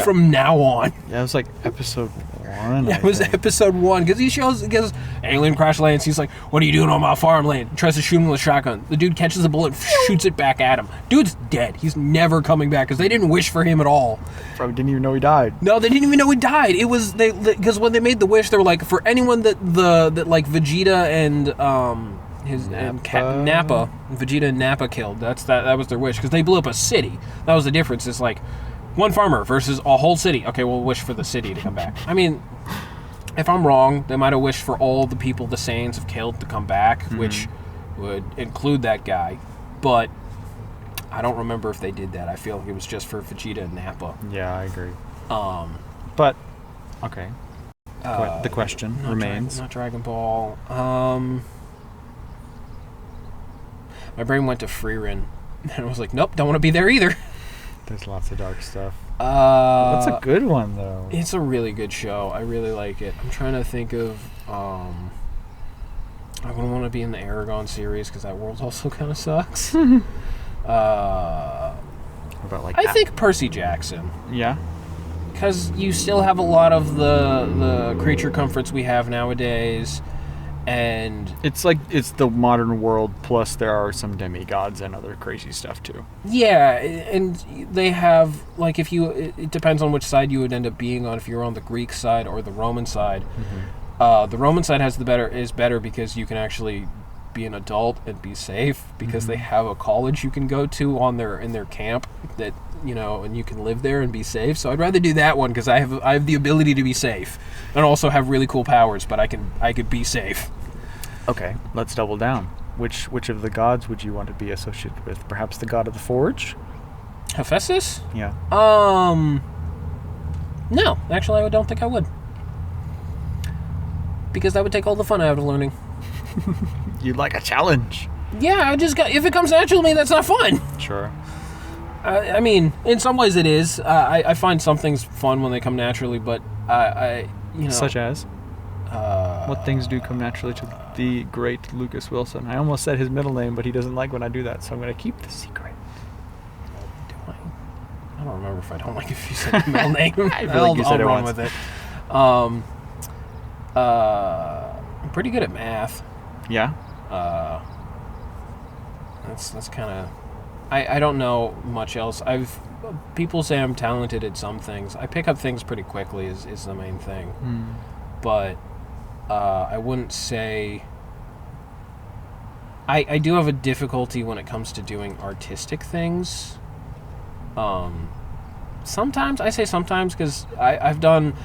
from now on. Yeah, it was like episode 1. Yeah, it was episode 1, because he gets alien crash lands. He's like, "What are you doing on my farmland?" Tries to shoot him with a shotgun. The dude catches a bullet, shoots it back at him. Dude's dead. He's never coming back because they didn't wish for him at all. Probably didn't even know he died. No, they didn't even know he died. It was because when they made the wish, they were like, for anyone that like Vegeta and Nappa, Vegeta and Nappa killed. That was their wish, because they blew up a city. That was the difference. It's like one farmer versus a whole city. Okay, we'll wish for the city to come back. I mean, if I'm wrong, they might have wished for all the people the Saiyans have killed to come back, which would include that guy. But I don't remember if they did that. I feel like it was just for Vegeta and Nappa. Yeah, I agree. But okay. The question remains. Not Dragon Ball. My brain went to Freerin. And I was like, nope, don't want to be there either. There's lots of dark stuff. That's a good one, though. It's a really good show. I really like it. I'm trying to think of... I wouldn't want to be in the Aragon series because that world also kind of sucks. About like I think Percy Jackson. Yeah. Because you still have a lot of the creature comforts we have nowadays, and It's like it's the modern world, plus there are some demigods and other crazy stuff too. yeah, and they have like it depends on which side you would end up being on. If you're on the Greek side or the Roman side, the Roman side is better because you can actually be an adult and be safe because they have a college you can go to in their camp that and you can live there and be safe. So I'd rather do that one because I have the ability to be safe and also have really cool powers, but I could be safe. Okay, let's double down. Which of the gods would you want to be associated with? Perhaps the god of the forge? Hephaestus? Yeah. No, actually I don't think I would. Because that would take all the fun out of learning. You'd like a challenge. Yeah, if it comes naturally to me, that's not fun. Sure. I mean, in some ways it is. I find some things fun when they come naturally, but Such as? What things do come naturally to the great Lucas Wilson? I almost said his middle name, but he doesn't like when I do that, so I'm going to keep the secret. Do I? I don't remember if I don't like if you said the middle name. I feel like you said I'll it run once. with it. I'm pretty good at math. Yeah? That's kind of... I don't know much else. People say I'm talented at some things. I pick up things pretty quickly is the main thing. But I wouldn't say... I do have a difficulty when it comes to doing artistic things. Sometimes, I say sometimes because I've done...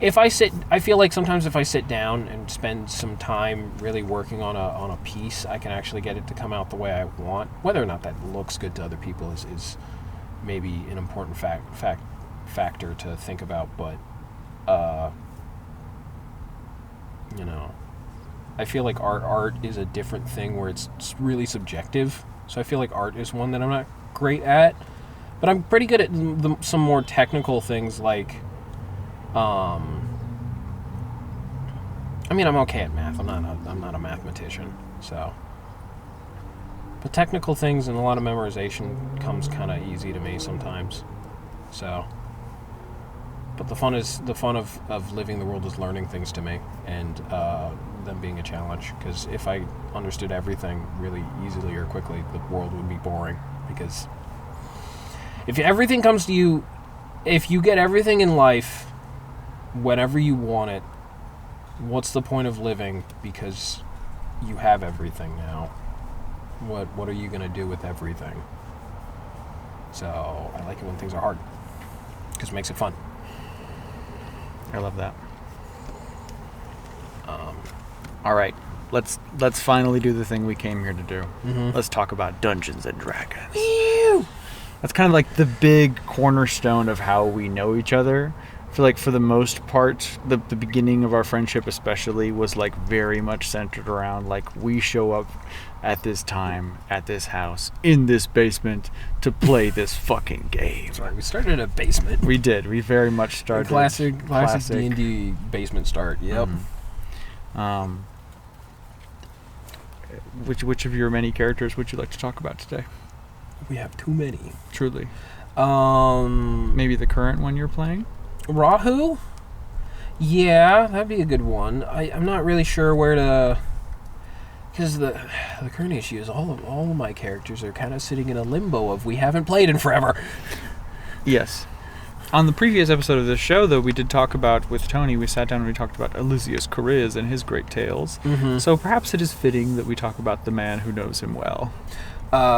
I feel like sometimes if I sit down and spend some time really working on a piece, I can actually get it to come out the way I want. Whether or not that looks good to other people is maybe an important factor to think about. But I feel like art is a different thing where it's really subjective. So I feel like art is one that I'm not great at, but I'm pretty good at some more technical things like. I'm okay at math. I'm not a mathematician, so. But technical things and a lot of memorization comes kind of easy to me sometimes, so. But the fun of living the world is learning things to me, and them being a challenge. Because if I understood everything really easily or quickly, the world would be boring. Because if everything comes to you, if you get everything in life whenever you want it, what's the point of living? Because you have everything now. What are you going to do with everything? So I like it when things are hard because it makes it fun. I love that. All right, let's finally do the thing we came here to do. Let's talk about Dungeons and Dragons. Ew. That's kind of like the big cornerstone of how we know each other. I feel like for the most part, the beginning of our friendship especially was like very much centered around like we show up at this time, at this house, in this basement to play this fucking game. Sorry, we started in a basement. We did. We very much started. Classic D&D basement start. Yep. Which of your many characters would you like to talk about today? We have too many. Truly. Maybe the current one you're playing? Rahu? Yeah, that'd be a good one. I'm not really sure where to... Because the current issue is all of my characters are kind of sitting in a limbo of we haven't played in forever. Yes. On the previous episode of this show, though, we did talk about, with Tony, we sat down and we talked about Elysius Cariz and his great tales. So perhaps it is fitting that we talk about the man who knows him well.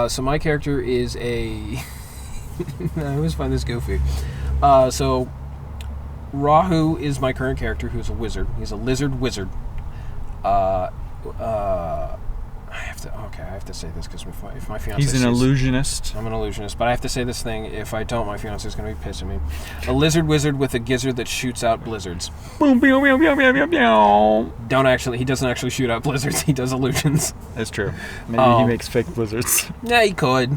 So my character is a... I always find this goofy. So Rahu is my current character, who's a wizard. He's a lizard wizard. I have Okay, I have to say this because if my fiance He's an sees, illusionist. I'm an illusionist, but I have to say this thing. If I don't, my fiance is going to be pissing me. A lizard wizard with a gizzard that shoots out blizzards. Boom, boom, boom, boom, boom, boom, boom. He doesn't actually shoot out blizzards. He does illusions. That's true. Maybe he makes fake blizzards. Yeah, he could.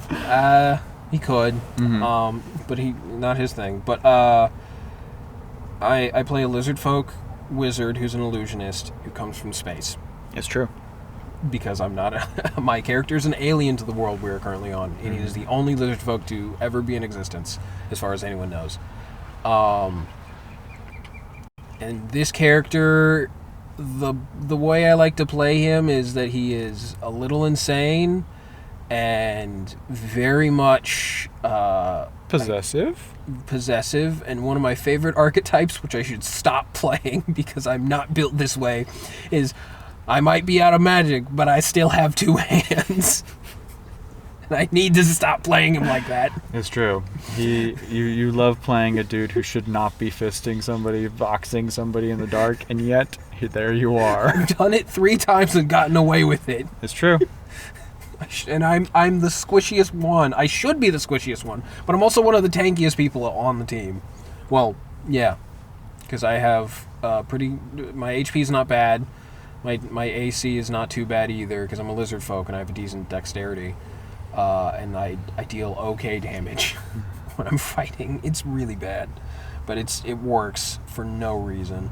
He could. Mm-hmm. But not his thing. But I play a lizard folk wizard who's an illusionist who comes from space. It's true. Because I'm not my character is an alien to the world we are currently on, and he is the only lizard folk to ever be in existence, as far as anyone knows. And this character, the way I like to play him is that he is a little insane and very much Possessive, and one of my favorite archetypes, which I should stop playing because I'm not built this way, is I might be out of magic, but I still have two hands. And I need to stop playing him like that. It's true. You love playing a dude who should not be fisting somebody, boxing somebody in the dark, and yet there you are. I've done it 3 times and gotten away with it. It's true. And I'm the squishiest one. I should be the squishiest one, but I'm also one of the tankiest people on the team. Well, yeah, because I have my HP is not bad. My AC is not too bad either because I'm a lizard folk and I have a decent dexterity. And I deal okay damage when I'm fighting. It's really bad, but it works for no reason.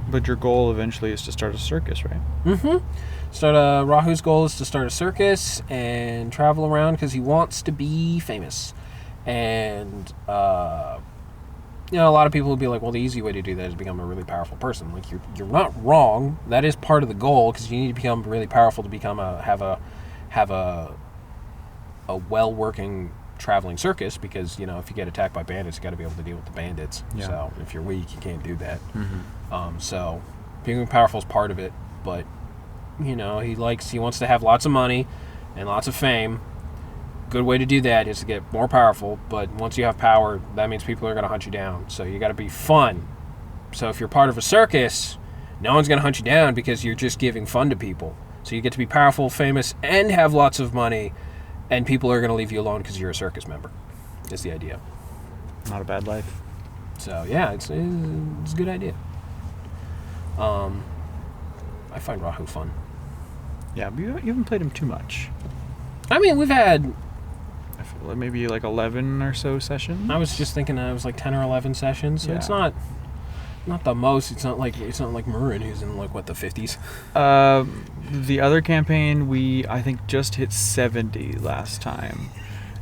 But your goal eventually is to start a circus, right? Mm-hmm. Rahu's goal is to start a circus and travel around because he wants to be famous. And a lot of people will be like, well, the easy way to do that is become a really powerful person. Like, you're not wrong. That is part of the goal because you need to become really powerful to have a well-working traveling circus because, if you get attacked by bandits, you got to be able to deal with the bandits. Yeah. So if you're weak, you can't do that. Mm-hmm. So being powerful is part of it, but, he wants to have lots of money and lots of fame. Good way to do that is to get more powerful, but once you have power, that means people are going to hunt you down. So you got to be fun. So if you're part of a circus, no one's going to hunt you down because you're just giving fun to people. So you get to be powerful, famous, and have lots of money, and people are going to leave you alone because you're a circus member. Is the idea. Not a bad life. So yeah, it's a good idea. I find Rahu fun. Yeah, but you haven't played him too much. I mean, we've had... I feel like maybe like 11 or so sessions. I was just thinking it was like 10 or 11 sessions, so Yeah. it's not the most. It's not like Marin, who's in like what, the 50s. The other campaign I think just hit 70 last time.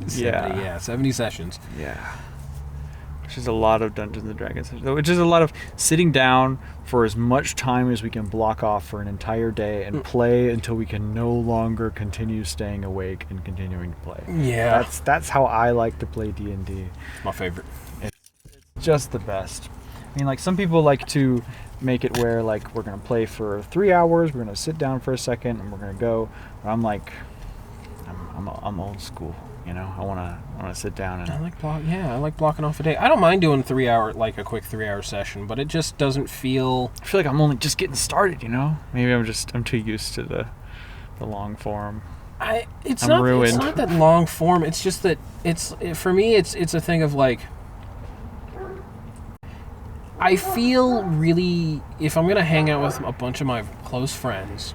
70 sessions. Yeah. Which is a lot of Dungeons and Dragons. Which is a lot of sitting down for as much time as we can block off for an entire day and play until we can no longer continue staying awake and continuing to play. Yeah. That's how I like to play D&D. My favorite. It's just the best. I mean, like, some people like to make it where, like, we're going to play for 3 hours, we're going to sit down for a second, and we're going to go. But I'm like, I'm old school. I want to sit down and... I like blocking off a day. I don't mind doing a quick 3-hour session, but it just doesn't feel... I feel like I'm only just getting started, Maybe I'm too used to the long form. It's I'm ruined. It's not that long form. It's just that for me, it's a thing of like... I feel really... If I'm going to hang out with a bunch of my close friends...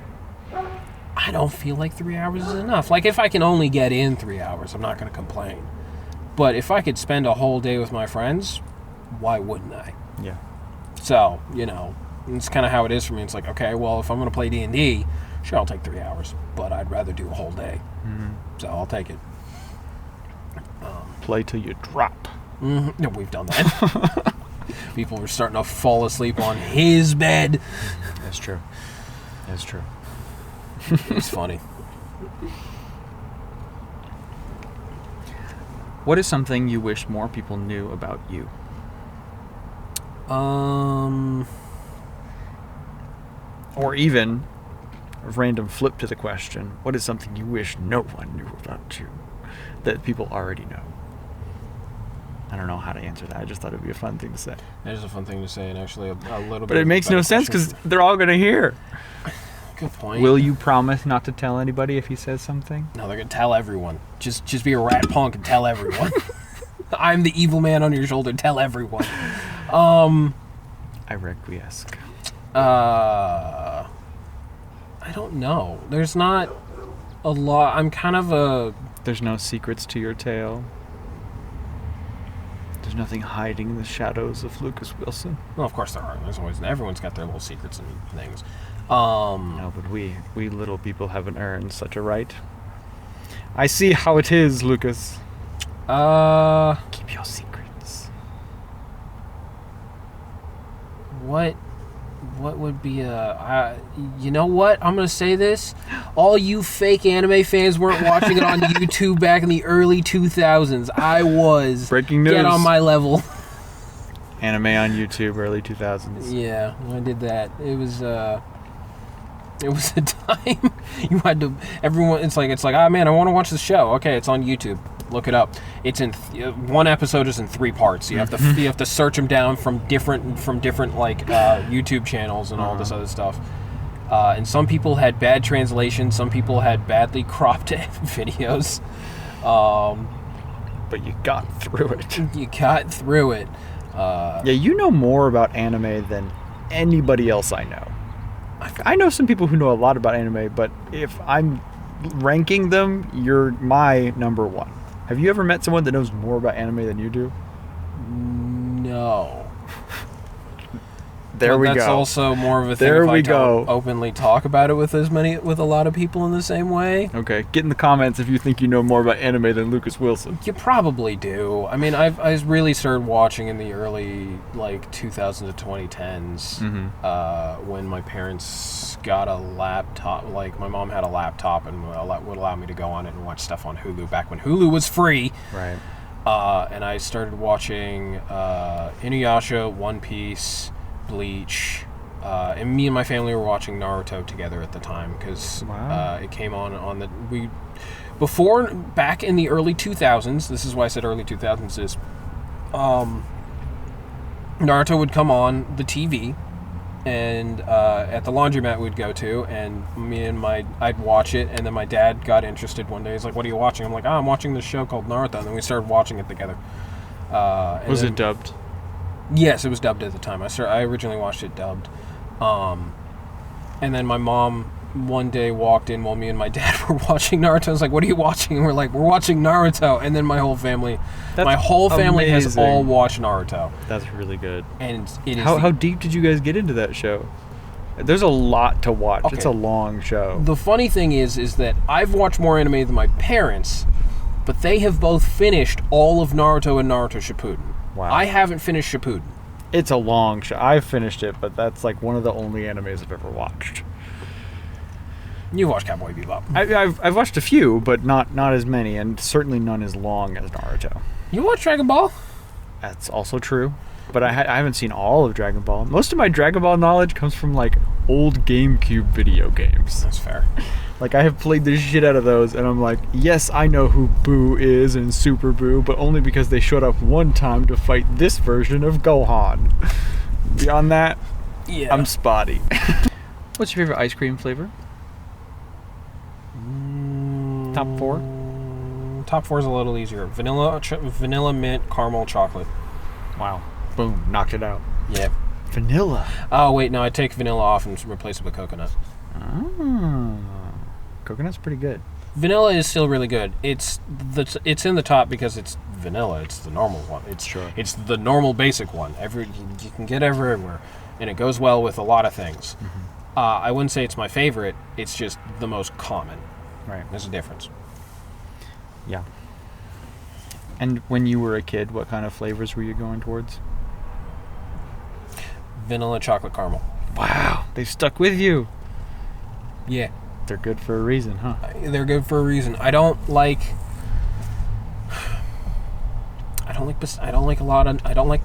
I don't feel like 3 hours is enough. Like, if I can only get in 3 hours, I'm not going to complain. But if I could spend a whole day with my friends, why wouldn't I? Yeah. So, it's kind of how it is for me. It's like, okay, well, if I'm going to play D&D, sure, I'll take 3 hours. But I'd rather do a whole day. Mm-hmm. So I'll take it. Play till you drop. Mm-hmm. No, we've done that. People were starting to fall asleep on his bed. That's true. That's true. It's funny. What is something you wish more people knew about you? Or even a random flip to the question, what is something you wish no one knew about you that people already know? I don't know how to answer that. I just thought it would be a fun thing to say. That is a fun thing to say, and actually a little bit... But it makes no sense because they're all going to hear. Good point. Will you promise not to tell anybody if he says something? No, they're gonna tell everyone. Just be a rat punk and tell everyone. I'm the evil man on your shoulder. Tell everyone. I requiesce. I don't know. There's not a lot. I'm kind of a... There's no secrets to your tale. There's nothing hiding in the shadows of Lucas Wilson. Well, of course there are. There's always... Everyone's got their little secrets and things. No, but we little people haven't earned such a right. I see how it is, Lucas. Keep your secrets. What would be you know what? I'm going to say this. All you fake anime fans weren't watching it on YouTube back in the early 2000s. I was. Breaking news. Get on my level. Anime on YouTube, early 2000s. Yeah, I did that. It was a time you had to... Everyone... It's like, oh man, I want to watch the show. Okay, it's on YouTube. Look it up. It's in one episode is in 3 parts. You have to search them down from different like YouTube channels and all this other stuff. And some people had bad translation. Some people had badly cropped videos. But you got through it. You got through it. Yeah, you know more about anime than anybody else I know. I know some people who know a lot about anime, but if I'm ranking them, you're my number one. Have you ever met someone that knows more about anime than you do? No. There we go. That's also more of a thing if I don't openly talk about it with a lot of people in the same way. Okay, get in the comments if you think you know more about anime than Lucas Wilson. You probably do. I mean, I really started watching in the early 2000s to 2010s when my parents got a laptop. Like my mom had a laptop and would allow me to go on it and watch stuff on Hulu back when Hulu was free. Right. And I started watching Inuyasha, One Piece, Bleach, and me and my family were watching Naruto together at the time because it came on the back in the early 2000s. This is why I said early 2000s is Naruto would come on the TV, and at the laundromat we'd go to, and I'd watch it, and then my dad got interested one day. He's like, "What are you watching?" I'm like, "I'm watching this show called Naruto," and then we started watching it together. Was it dubbed? Yes, it was dubbed at the time. I originally watched it dubbed. And then my mom one day walked in while me and my dad were watching Naruto. I was like, "What are you watching?" And we're like, "We're watching Naruto." And then my whole family has all watched Naruto. That's really good. And it is how deep did you guys get into that show? There's a lot to watch. Okay. It's a long show. The funny thing is that I've watched more anime than my parents, but they have both finished all of Naruto and Naruto Shippuden. Wow. I haven't finished Shippuden. It's a long show. I've finished it, but that's like one of the only animes I've ever watched. You've watched Cowboy Bebop. I've watched a few, but not as many, and certainly none as long as Naruto. You watch Dragon Ball? That's also true, but I haven't seen all of Dragon Ball. Most of my Dragon Ball knowledge comes from like old GameCube video games. That's fair. Like I have played the shit out of those, and I'm like, yes, I know who Boo is and Super Boo, but only because they showed up one time to fight this version of Gohan. Beyond that, yeah, I'm spotty. What's your favorite ice cream flavor? Top 4? Top 4 is a little easier. Vanilla, mint, caramel, chocolate. Wow. Boom. Knocked it out. Yeah. Vanilla. Oh, wait, no, I take vanilla off and replace it with coconut. Oh. Coconut's pretty good. Vanilla is still really good. It's in the top because it's vanilla. It's the normal one. It's the normal basic one. You can get everywhere, and it goes well with a lot of things. Mm-hmm. I wouldn't say it's my favorite. It's just the most common. Right. There's a difference. Yeah. And when you were a kid, what kind of flavors were you going towards? Vanilla, chocolate, caramel. Wow, they've stuck with you. Yeah. They're good for a reason, huh? They're good for a reason. I don't like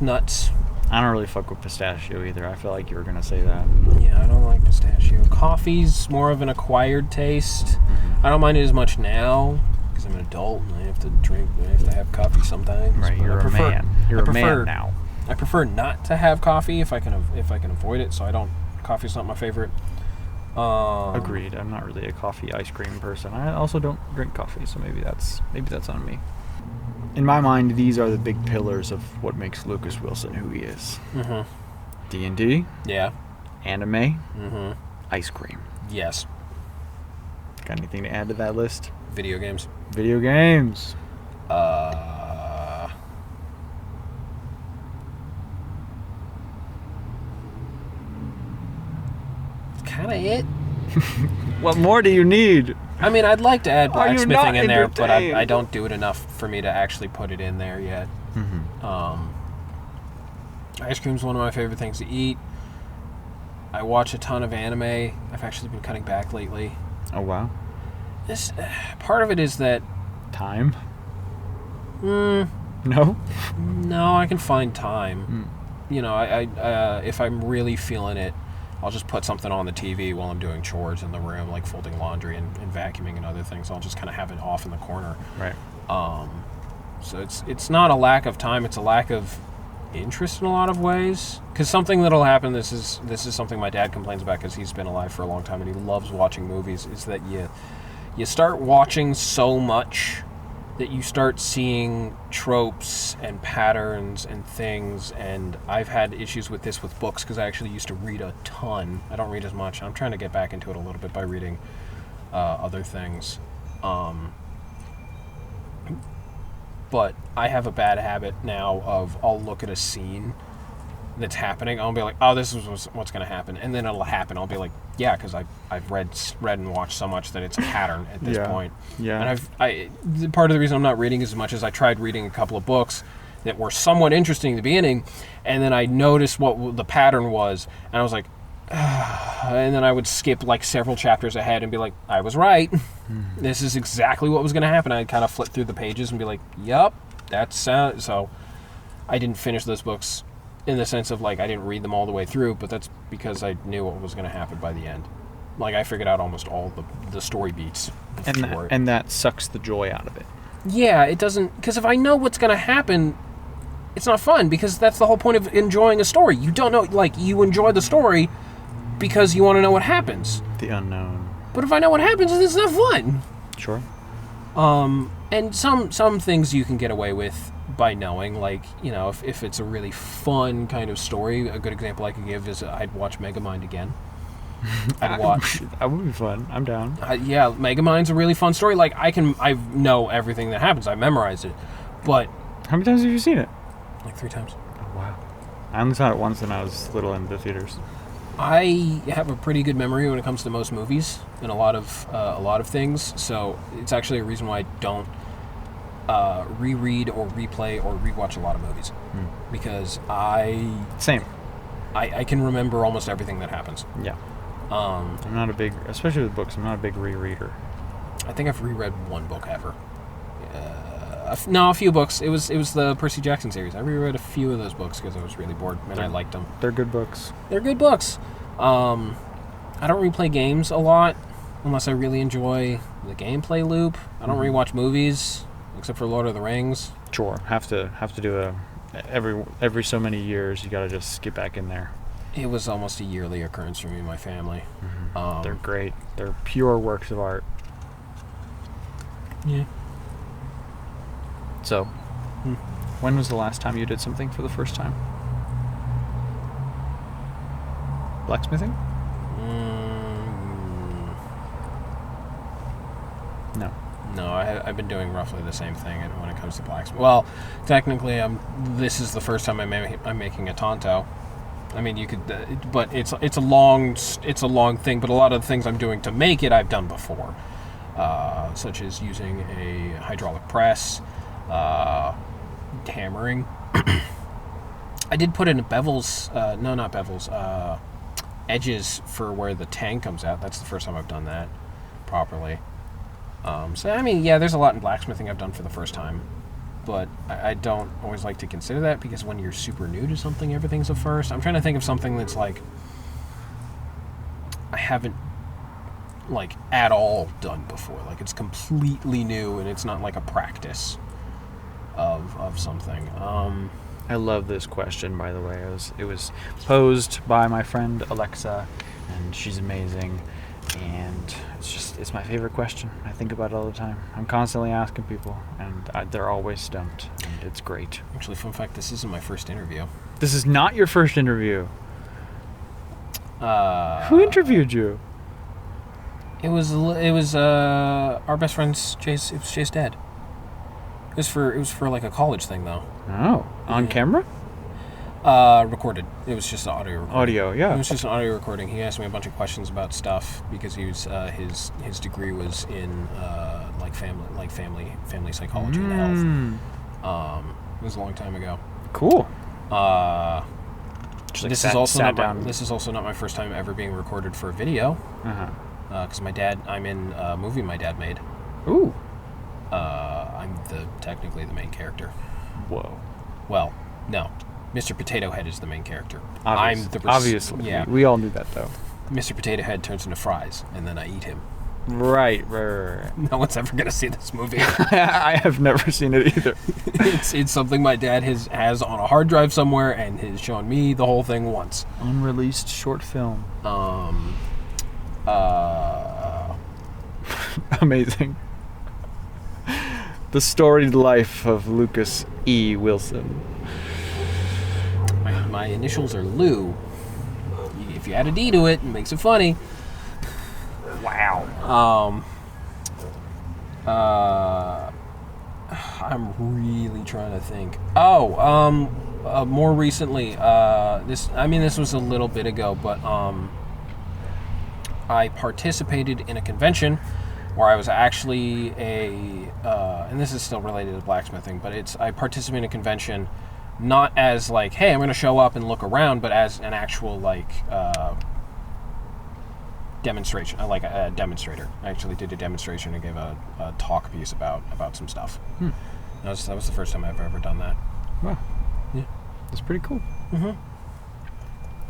nuts. I don't really fuck with pistachio either. I feel like you were going to say that. Yeah, I don't like pistachio. Coffee's more of an acquired taste. Mm-hmm. I don't mind it as much now because I'm an adult and I have to drink. I have to have coffee sometimes. Right, you're a man. You're a man now. I prefer not to have coffee if I can avoid it. So coffee's not my favorite. Agreed. I'm not really a coffee ice cream person. I also don't drink coffee, so maybe that's on me. In my mind, these are the big pillars of what makes Lucas Wilson who he is. Mm-hmm. D&D. Yeah. Anime. Mm-hmm. Ice cream. Yes. Got anything to add to that list? Video games. Video games. Kind of it. What more do you need? I mean, I'd like to add Are you blacksmithing not in there, but entertained? I don't do it enough for me to actually put it in there yet. Mm-hmm. Ice cream's one of my favorite things to eat. I watch a ton of anime. I've actually been cutting back lately. Oh, wow. This part of it is that Time? no, No? I can find time. You know, I if I'm really feeling it, I'll just put something on the TV while I'm doing chores in the room, like folding laundry and vacuuming and other things. I'll just kind of have it off in the corner. Right. So it's not a lack of time; it's a lack of interest in a lot of ways. Because something that'll happen. This is something my dad complains about because he's been alive for a long time and he loves watching movies. Is that you start watching so much that you start seeing tropes and patterns and things, and I've had issues with this with books because I actually used to read a ton. I don't read as much. I'm trying to get back into it a little bit by reading other things. But I have a bad habit now of I'll look at a scene that's happening. I'll be like, oh, this is what's going to happen. And then it'll happen. I'll be like, yeah, because I've read and watched so much that it's a pattern at this point. Yeah. And part of the reason I'm not reading as much is I tried reading a couple of books that were somewhat interesting in the beginning, and then I noticed what the pattern was, and I was like, and then I would skip like several chapters ahead and be like, I was right. This is exactly what was going to happen. I'd kind of flip through the pages and be like, yep, that's so I didn't finish those books in the sense of like I didn't read them all the way through, but that's because I knew what was going to happen by the end. Like I figured out almost all the story beats. And that sucks the joy out of it. Yeah, it doesn't, because if I know what's going to happen, it's not fun, because that's the whole point of enjoying a story. You don't know, like, you enjoy the story because you want to know what happens. The unknown. But if I know what happens, it's not fun. Sure. And some things you can get away with by knowing, like, you know, if it's a really fun kind of story. A good example I could give is I'd watch Megamind again. I'd watch. That would be fun. I'm down. Yeah, Megamind's a really fun story. Like, I know everything that happens. I memorized it. But How many times have you seen it? like 3 times. Oh, wow. I only saw it once when I was little in the theaters. I have a pretty good memory when it comes to most movies and a lot of things. So it's actually a reason why I don't reread or replay or rewatch a lot of movies, because Same. I can remember almost everything that happens. Yeah. I'm not a big, especially with books, I'm not a big rereader. I think I've reread one book ever. No, a few books. It was the Percy Jackson series. I reread a few of those books because I was really bored and I liked them. They're good books. They're good books. I don't replay games a lot unless I really enjoy the gameplay loop. I don't rewatch movies except for Lord of the Rings. Sure. Have to do every so many years. You got to just get back in there. It was almost a yearly occurrence for me and my family. They're great. They're pure works of art. Yeah. So, when was the last time you did something for the first time? Blacksmithing? No. No, I've been doing roughly the same thing when it comes to blacksmithing. Well, technically, this is the first time I'm making a Tonto. I mean, you could, but it's a long thing. But a lot of the things I'm doing to make it, I've done before, such as using a hydraulic press, hammering. I did put in bevels. No, not bevels. Edges for where the tang comes out. That's the first time I've done that properly. So I mean, yeah, there's a lot in blacksmithing I've done for the first time. But I don't always like to consider that, because when you're super new to something, everything's a first. I'm trying to think of something that's like I haven't like at all done before. Like it's completely new and it's not like a practice of something. I love this question, by the way. It was posed by my friend Alexa, and she's amazing. And it's my favorite question. I think about it all the time. I'm constantly asking people, and they're always stumped. And it's great. Actually, fun fact, this isn't my first interview. This is not your first interview. Who interviewed you? It was our best friend's Jay's. It was Jay's dad. It was for like a college thing though. Oh, on camera? Recorded. It was just an audio recording. Audio, yeah. It was just an audio recording. He asked me a bunch of questions about stuff because he was his degree was in family psychology and health. It was a long time ago. Cool. This is also not my first time ever being recorded for a video. Because I'm in a movie my dad made. Ooh. I'm technically the main character. Whoa. Well, no. Mr. Potato Head is the main character. Obviously. Yeah. We all knew that, though. Mr. Potato Head turns into fries, and then I eat him. Right. No one's ever going to see this movie. I have never seen it either. It's something my dad has on a hard drive somewhere and has shown me the whole thing once. Unreleased short film. Amazing. The storied life of Lucas E. Wilson. My initials are Lou. If you add a D to it makes it funny. Wow. I'm really trying to think. More recently, this was a little bit ago, but I participated in a convention where I was actually and this is still related to blacksmithing, but I participated in a convention not as like, hey, I'm going to show up and look around, but as an actual demonstration, like a demonstrator. I actually did a demonstration and gave a talk piece about some stuff. That was the first time I've ever done that. Wow. Yeah. That's pretty cool.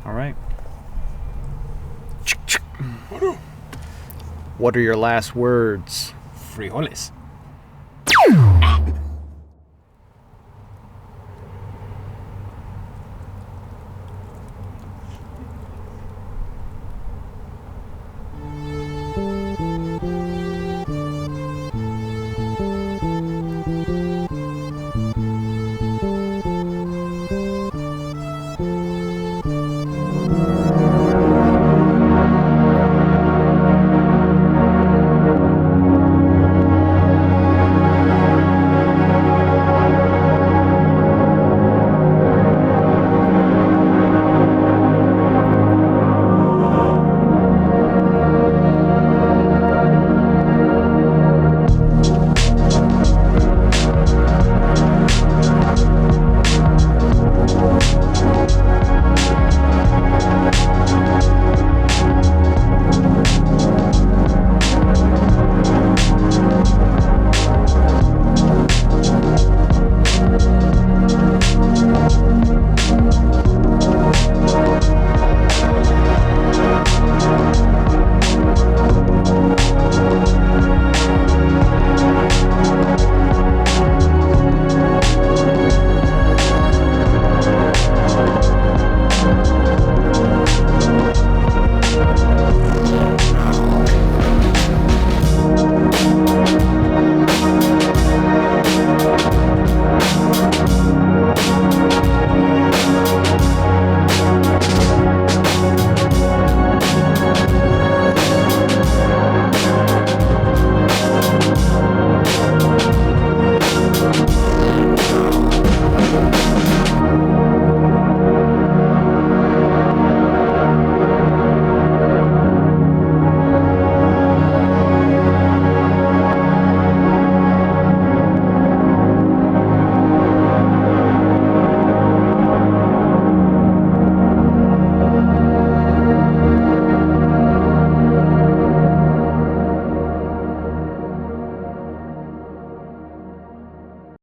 All right. What are your last words? Frijoles.